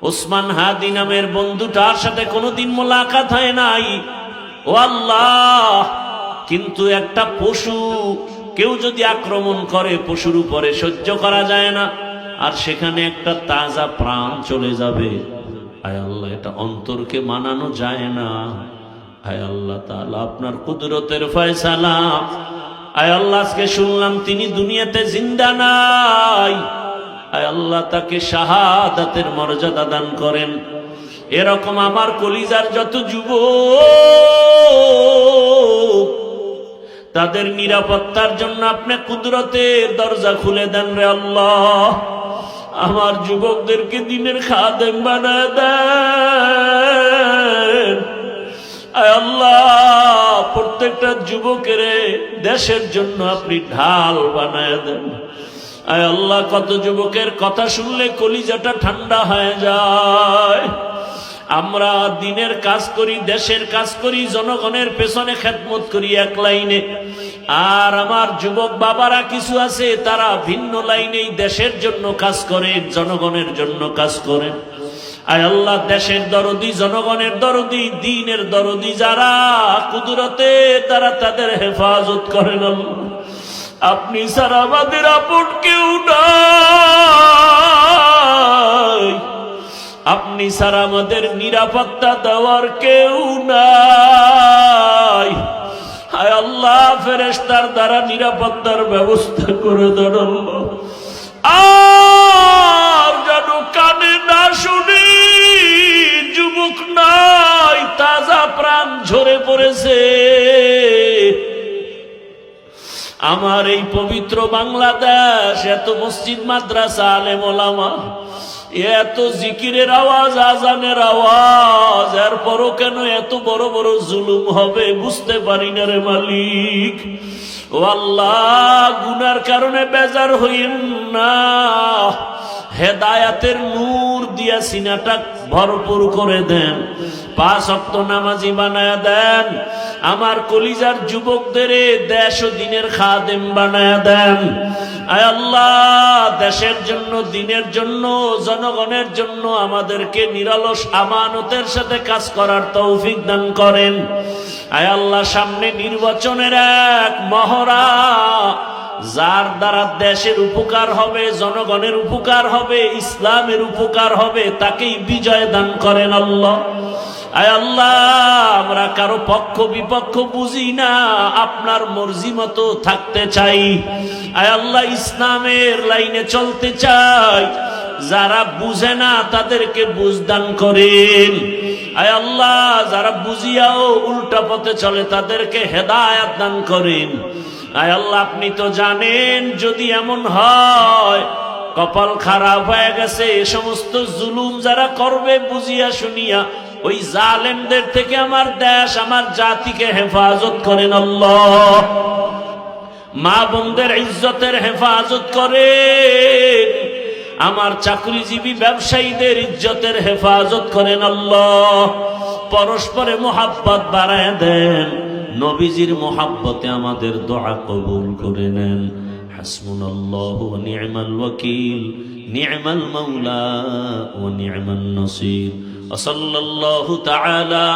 ওসমান হাদি নামের বন্ধুটার সাথে কোনোদিন মোলাকাত হয় নাই। ও আল্লাহ, কিন্তু একটা পশু কেউ যদি আক্রমণ করে পশুর উপরে সহ্য করা যায় না, আর সেখানে একটা তাজা প্রাণ চলে যাবে। আয় আল্লাহ, এটা অন্তরকে মানানো যায় না। আয় আল্লাহ তাআলা, আপনার কুদরতের ফয়সালা। আয় আল্লাহ, আজকে শুনলাম তিনি দুনিয়াতে জিন্দা নাই। আয় আল্লাহ, তাকে শাহাদাতের মর্যাদা দান করেন। এরকম আমার কলিজার যত যুবক, তাদের নিরাপত্তার জন্য আপনি কুদরতের দরজা খুলে দেন রে আল্লাহ। আমার যুবকদেরকে দিনের খাদেম বানায় দেন। আয় আল্লাহ, প্রত্যেকটা যুবকের দেশের জন্য আপনি ঢাল বানায় দেন। আয় আল্লাহ, কত যুবকের কথা শুনলে কলিজাটা ঠান্ডা হয়ে যায়। আমরা দিনের কাজ করি, দেশের কাজ করি, জনগণের পেছনে খেদমত করি এক লাইনে, আর আমার যুবক বাবারা কিছু আছে তারা ভিন্ন লাইনেই দেশের জন্য কাজ করে, জনগণের জন্য কাজ করেন। আয় আল্লাহ, দেশের দরদি, জনগণের দরদি, দ্বীনের দরদি যারা, কুদরতে তারা তাদের হেফাজত করেন। আল্লাহ, আপনি ছাড়া আমাদের আপন কেউ নাই, আপনি ছাড়া আমাদের নিরাপত্তা দেওয়ার কেউ নাই। হায় আল্লাহ, ফেরেশতার দ্বারা নিরাপত্তার ব্যবস্থা করে দেন আল্লাহ। আর যেন কানে না শুনি, যুবক নাই, তাজা প্রাণ ঝরে পড়েছে। আমার এই পবিত্র বাংলাদেশ, এত মসজিদ মাদ্রাসা, আলেম ওলামা, এত জিকিরের আওয়াজ, আজানের আওয়াজ, এরপরও কেন এত বড় বড় জুলুম হবে বুঝতে পারি না রে মালিক। ও আল্লাহ, গুনার কারণে বেজার হইন না, হেদায়াতের নূর দিয়া সিনাটা ভরপুর করে দেন, 5 ওয়াক্ত নামাজি বানায়া দেন। আমার কলিজার যুবকদের দেশ ও দিনের খাদেম বানায়া দেন। আয় আল্লাহ, দেশের জন্য, দিনের জন্য, জনগণের জন্য আমাদেরকে নিরলস আমানতের সাথে কাজ করার তৌফিক দান করেন। আয় আল্লাহ, সামনে নির্বাচনের এক মহড়া, যার দ্বারা দেশের উপকার হবে, জনগণের উপকার হবে, ইসলামের উপকার হবে, তাকেই বিজয় দান করেন আল্লাহ। আয় আল্লাহ, আমরা কারো পক্ষ বিপক্ষ বুঝি না, আপনার মর্জি মতো থাকতে চাই। আয় আল্লাহ, ইসলামের লাইনে চলতে চাই। যারা বুঝে না তাদেরকে বুঝ দান করেন। আয় আল্লাহ, যারা বুঝিয়াও উল্টা পথে চলে তাদেরকে হেদায়াত দান করেন। আয় আল্লাহ, আপনি তো জানেন, যদি এমন হয় কপাল খারাপ হয়ে গেছে, এ সমস্ত জুলুম যারা করবে বুঝিয়া শুনিয়া, ওই জালেমদের থেকে আমার দেশ, আমার জাতিকে হেফাজত করেন আল্লাহ। মা বোনদের ইজ্জতের হেফাজত করেন, আমার চাকরিজীবী ব্যবসায়ীদের ইজ্জতের হেফাজত করেন আল্লাহ। পরস্পরে মোহাব্বত বাড়ায় দেন, নবীজির মোহাব্বতে আমাদের দোয়া কবুল করে নেন। হাসবুনাল্লাহু ওয়া নি'মাল ওয়াকিল, নি'মাল মাওলা ওয়া নি'মান নাসির। ওয়া সাল্লাল্লাহু তাআলা